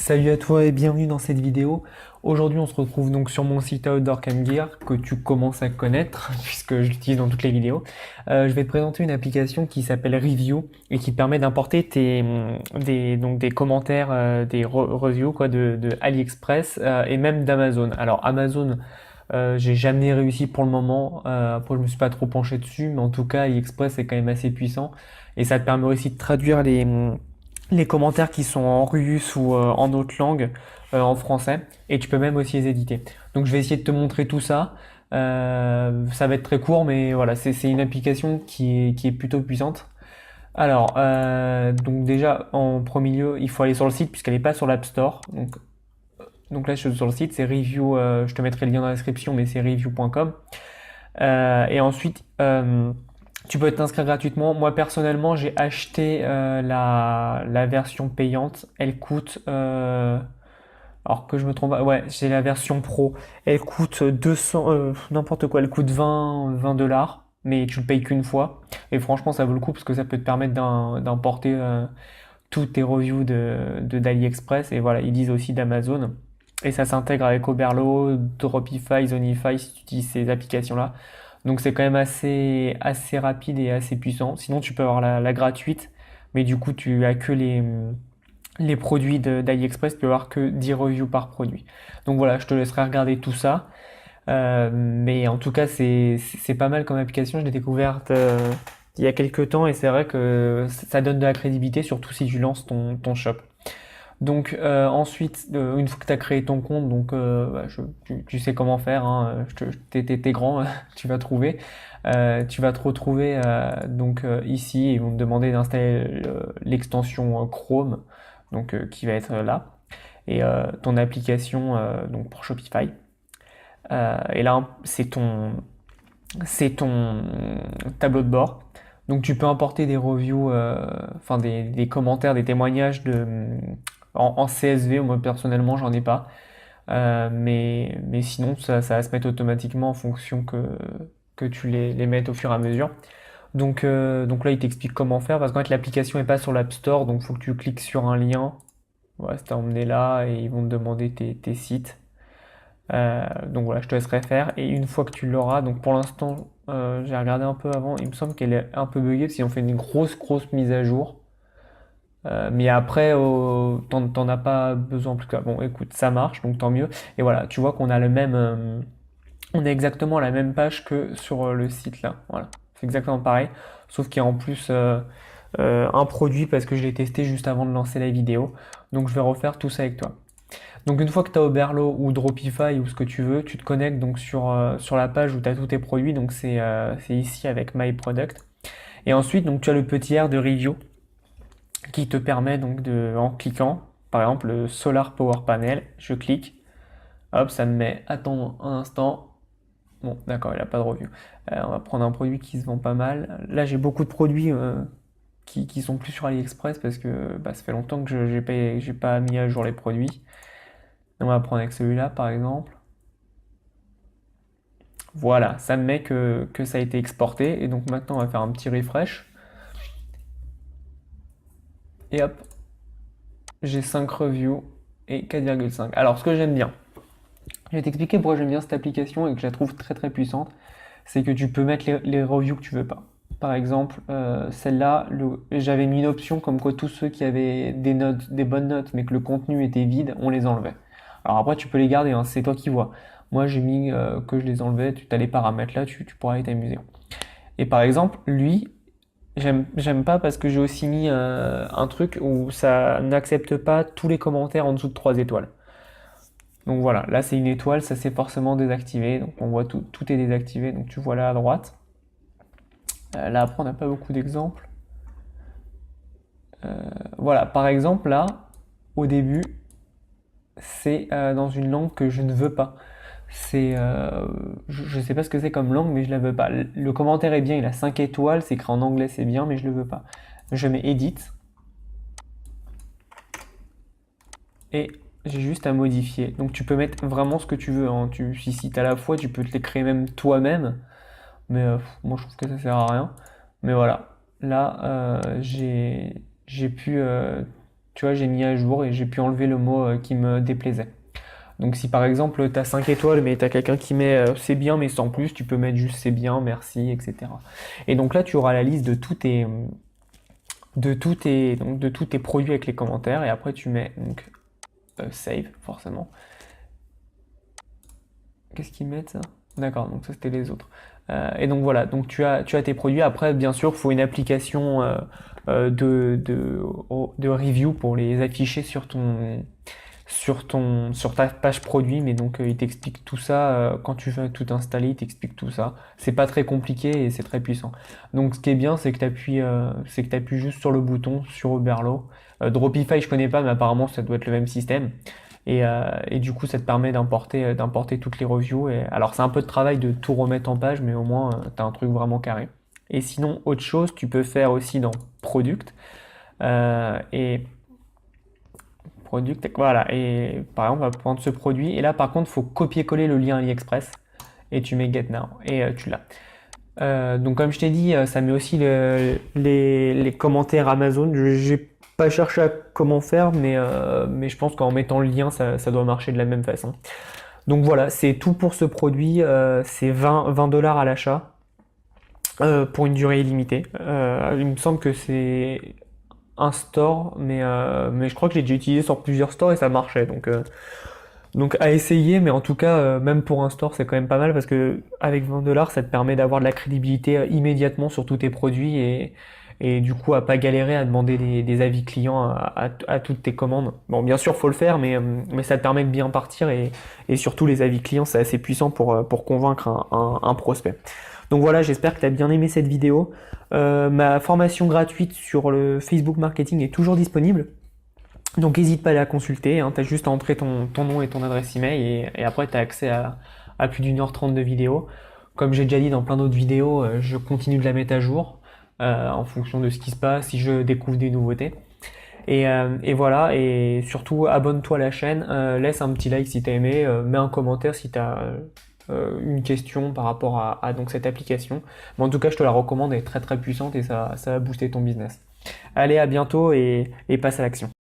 Salut à toi et bienvenue dans cette vidéo. Aujourd'hui, on se retrouve donc sur mon site Outdoor Cam Gear que tu commences à connaître puisque je l'utilise dans toutes les vidéos. Je vais te présenter une application qui s'appelle Review et qui te permet d'importer des commentaires, reviews quoi, de AliExpress et même d'Amazon. Alors Amazon, j'ai jamais réussi pour le moment. Après, je me suis pas trop penché dessus, mais en tout cas, AliExpress est quand même assez puissant et ça te permet aussi de traduire les commentaires qui sont en russe ou en autre langue en français et tu peux même aussi les éditer. Donc je vais essayer de te montrer tout ça. Ça va être très court, mais voilà, c'est une application qui est plutôt puissante. Alors, donc déjà en premier lieu, il faut aller sur le site puisqu'elle n'est pas sur l'App Store. Donc là, je suis sur le site, c'est review. Je te mettrai le lien dans la description, mais c'est review.com. Et ensuite, tu peux t'inscrire gratuitement. Moi personnellement, j'ai acheté la version payante. Elle coûte, alors que je me trompe pas, ouais, j'ai la version pro. Elle coûte 200, n'importe quoi, elle coûte 20 dollars, mais tu le payes qu'une fois. Et franchement, ça vaut le coup parce que ça peut te permettre d'importer toutes tes reviews d'AliExpress. Et voilà, ils disent aussi d'Amazon. Et ça s'intègre avec Oberlo, Dropify, Zonify si tu utilises ces applications-là. Donc c'est quand même assez rapide et assez puissant. Sinon tu peux avoir la gratuite, mais du coup tu as que les produits d'AliExpress, tu peux avoir que 10 reviews par produit. Donc voilà, je te laisserai regarder tout ça. Mais en tout cas c'est pas mal comme application, je l'ai découverte il y a quelques temps et c'est vrai que ça donne de la crédibilité, surtout si tu lances ton shop. Donc ensuite, une fois que tu as créé ton compte, donc tu sais comment faire, hein, t'es grand, tu vas trouver. Tu vas te retrouver ici, ils vont te demander d'installer l'extension Chrome, donc qui va être là, et ton application donc pour Shopify. Et là, c'est ton tableau de bord. Donc tu peux importer des reviews, enfin des commentaires, des témoignages en CSV. Moi personnellement, j'en ai pas. Mais sinon, ça va se mettre automatiquement en fonction que tu les mettes au fur et à mesure. Donc là, il t'explique comment faire parce qu'en fait, l'application n'est pas sur l'App Store, donc il faut que tu cliques sur un lien. Voilà, c'est emmené là et ils vont te demander tes sites. Donc voilà, je te laisserai faire. Et une fois que tu l'auras, donc pour l'instant, j'ai regardé un peu avant, il me semble qu'elle est un peu buggée parce qu'ils ont fait une grosse mise à jour. Mais après, t'en as pas besoin plus que ça. Bon, écoute, ça marche, donc tant mieux. Et voilà, tu vois qu'on a on a exactement la même page que sur le site là. Voilà, c'est exactement pareil, sauf qu'il y a en plus un produit parce que je l'ai testé juste avant de lancer la vidéo. Donc je vais refaire tout ça avec toi. Donc une fois que tu as Oberlo ou Dropify ou ce que tu veux, tu te connectes donc sur la page où tu as tous tes produits. Donc c'est ici avec My Product. Et ensuite, donc tu as le petit R de review qui te permet donc en cliquant, par exemple le Solar Power Panel, je clique, hop, ça me met attendre un instant. Bon, d'accord, il n'a pas de review. On va prendre un produit qui se vend pas mal. Là, j'ai beaucoup de produits qui sont plus sur AliExpress parce que bah, ça fait longtemps que j'ai pas mis à jour les produits. On va prendre avec celui-là, par exemple. Voilà, ça me met que ça a été exporté. Et donc maintenant, on va faire un petit refresh. Et hop, j'ai 5 reviews et 4,5. Alors, ce que j'aime bien, je vais t'expliquer pourquoi j'aime bien cette application et que je la trouve très puissante. C'est que tu peux mettre les reviews que tu veux pas. Par exemple, celle-là, j'avais mis une option comme quoi tous ceux qui avaient des notes, des bonnes notes, mais que le contenu était vide, on les enlevait. Alors après, tu peux les garder, hein, c'est toi qui vois. Moi, j'ai mis que je les enlevais, tu as les paramètres là, tu pourras aller t'amuser. Et par exemple, lui, j'aime pas parce que j'ai aussi mis un truc où ça n'accepte pas tous les commentaires en dessous de 3 étoiles. Donc voilà, là c'est une étoile, ça c'est forcément désactivé. Donc on voit tout est désactivé, donc tu vois là à droite. Là après on n'a pas beaucoup d'exemples. Voilà, par exemple là, au début, c'est dans une langue que je ne veux pas. Je ne sais pas ce que c'est comme langue, mais je la veux pas. Le commentaire est bien, il a 5 étoiles, c'est écrit en anglais, c'est bien, mais je le veux pas. Je mets Edit et j'ai juste à modifier. Donc tu peux mettre vraiment ce que tu veux, hein. Si tu as la foi, tu peux te les créer même toi-même. Mais moi je trouve que ça sert à rien. Mais voilà, là j'ai pu, tu vois, j'ai mis à jour et j'ai pu enlever le mot qui me déplaisait. Donc si par exemple tu as 5 étoiles mais tu as quelqu'un qui met c'est bien mais sans plus, tu peux mettre juste c'est bien, merci, etc. Et donc là tu auras la liste de tous tes produits avec les commentaires et après tu mets donc save forcément. Qu'est-ce qu'ils mettent ça? D'accord, donc ça c'était les autres. Et donc voilà, donc tu as tes produits. Après, bien sûr, il faut une application de review pour les afficher sur ta page produit. Mais donc il t'explique tout ça quand tu veux tout installer, il t'explique tout ça. C'est pas très compliqué et c'est très puissant. Donc ce qui est bien, c'est que tu appuies juste sur le bouton sur Oberlo. Dropify, je connais pas, mais apparemment ça doit être le même système. Et du coup, ça te permet d'importer toutes les reviews. Et, alors, c'est un peu de travail de tout remettre en page, mais au moins, tu as un truc vraiment carré. Et sinon, autre chose, tu peux faire aussi dans Product. Et Product, voilà. Et par exemple, on va prendre ce produit. Et là, par contre, il faut copier-coller le lien AliExpress. Et tu mets Get Now. Et tu l'as. Donc, comme je t'ai dit, ça met aussi les commentaires Amazon. J'ai pas cherché à comment faire, mais je pense qu'en mettant le lien, ça doit marcher de la même façon. Donc voilà, c'est tout pour ce produit. C'est 20 dollars à l'achat pour une durée illimitée. Il me semble que c'est un store, mais je crois que j'ai déjà utilisé sur plusieurs stores et ça marchait. Donc à essayer, mais en tout cas, même pour un store, c'est quand même pas mal parce que avec 20 dollars, ça te permet d'avoir de la crédibilité immédiatement sur tous tes produits et du coup à pas galérer à demander des avis clients à toutes tes commandes. Bon, bien sûr, faut le faire, mais ça te permet de bien partir et surtout les avis clients, c'est assez puissant pour convaincre un prospect. Donc voilà, j'espère que tu as bien aimé cette vidéo. Ma formation gratuite sur le Facebook marketing est toujours disponible. Donc n'hésite pas à la consulter, hein, tu as juste à entrer ton nom et ton adresse email et après tu as accès à plus d'1h30 de vidéos. Comme j'ai déjà dit dans plein d'autres vidéos, je continue de la mettre à jour en fonction de ce qui se passe, si je découvre des nouveautés. Et voilà, et surtout abonne-toi à la chaîne, laisse un petit like si t'as aimé, mets un commentaire si t'as une question par rapport à donc cette application. Mais en tout cas, je te la recommande, elle est très très puissante et ça va booster ton business. Allez, à bientôt et passe à l'action.